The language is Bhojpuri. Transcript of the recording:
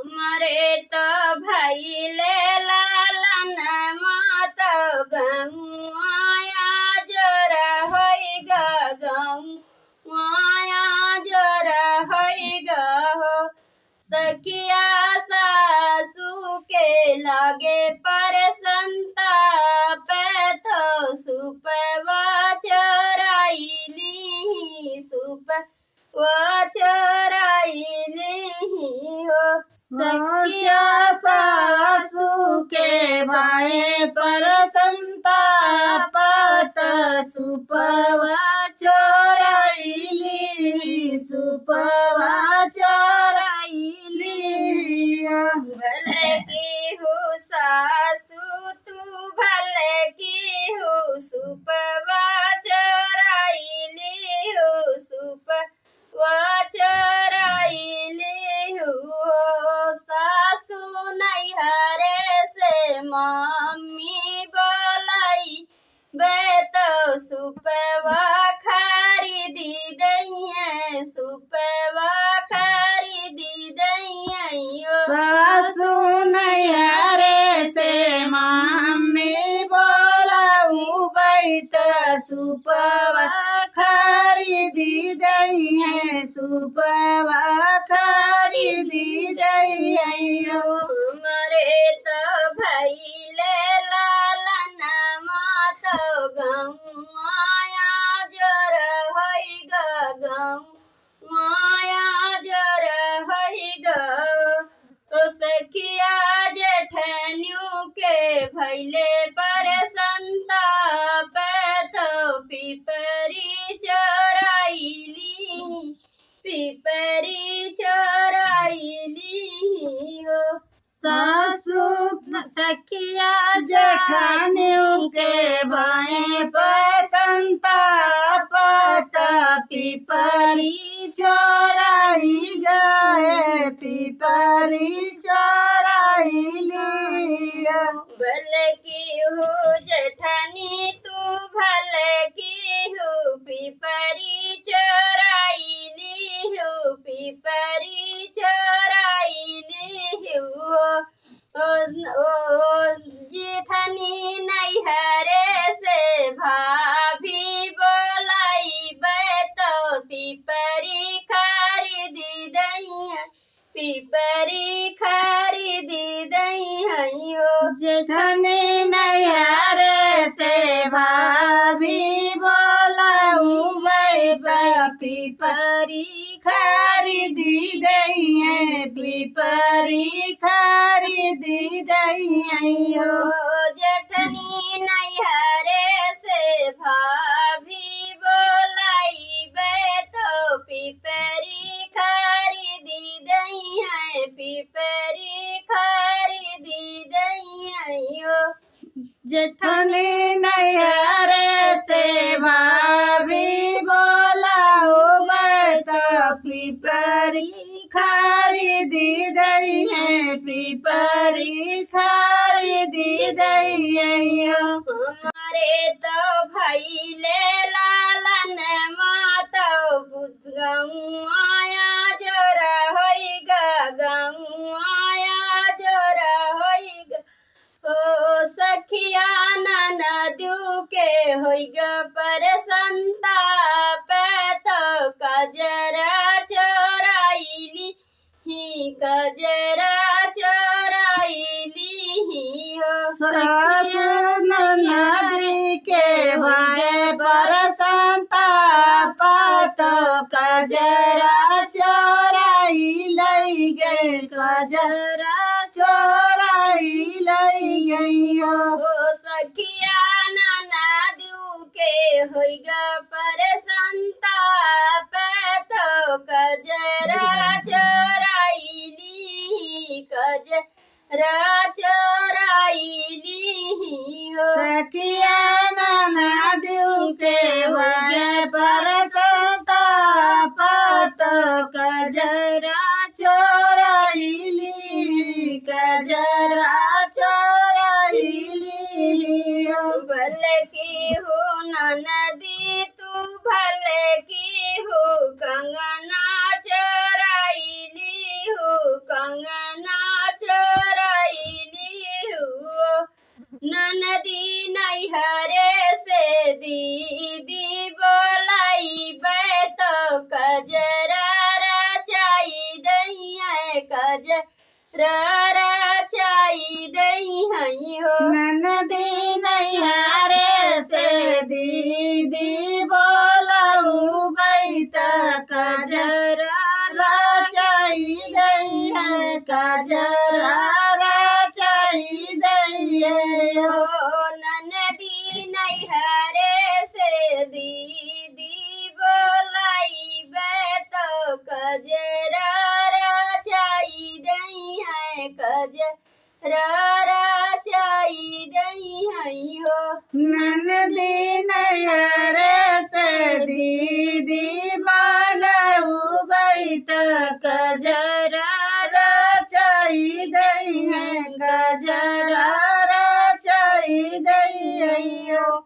हमारे तो भैले लालन मात गंगाया जरा होई गंगाया जरा होई गो सखिया सासू के लागे पर संताप तो सुपवा चराइली सुपवा चराइली हो सखिया सासू के भाई पर संताप सुपवा चोराइली सुपवा चोराइली भले की हो सासू तू भले की हो सुपवा चराइली हो सुपवा चराइली हो सासू नैहरे से मम्मी बोलाई बेतो सुपवा खरीदी दइए सुपवा खरीदी दइए सासू नैहरे से मम्मी बोलाऊ बैत सुपवा खरीदी दई है सुपवा खरीदी दई है हमारे तो भैले लालन मात गंगाया जर होई गंगाया जर होई तो सखिया जेठनियों के भैले पर संताप तो पिपरी चराइली हो सासू सखिया जेठानियों के भाई पर संताप पिपरी चोराई गए पिपरी चोराई लिया भले की हो जेठानी तू भले की हो पिपरी चराइली हो पिपरी चराइली हो ओ जेठानी नैहरे से भाभी बोलाई तो पिपरी खरीदी दइया पिपरी खरीदी दइया हो जेठनी नैहरे से भाभी बोलाऊ पिपरी खरीदी दई है पिपरी खरीदी दई हो जेठनी नैहरे से भाभी बोलाई तो पिपरी खरीदी दई है पिपरी खरीदी दई हो जेठनी नैहरे से भाभी बोलाऊ पिपरी खरीदी दई है पिपरी खरीदी दई हो हमारे तो भैले लालन मात गंगाया जरा होई गंगाया जरा होई ओ सखिया ननदू के होई पर संताप तो कजरा चोराइली कजरा चोराइली हो सासू ननदी के भाई पर संताप तो कजरा चोराई लई गए कजरा चोराई लई गई हो सखिया ननदू के होई पर संताप तो कजरा चोराइली कजरा चोराइली हो सखिया ननदू के भाई पर संताप तो कजरा चोराइली कजरा चोराइली हो भले की हो ननदी तू भले की हो कंगना चराइली हो कंगना कजरा रचाई दई है कजरा रचाई दई है हो ननदी नैहरे से दीदी बोलाऊ बैत कजरा रचाई दई है कजरा रचाई दई हो हो ननदी नैहरे से दीदी बोलाई तो कजरा रचाई दई है कजरा रचाई दई है हो ननदी नैहरे से दीदी मांगऊ बैत कजरा रचाई दई है कजरा रचाई दई हो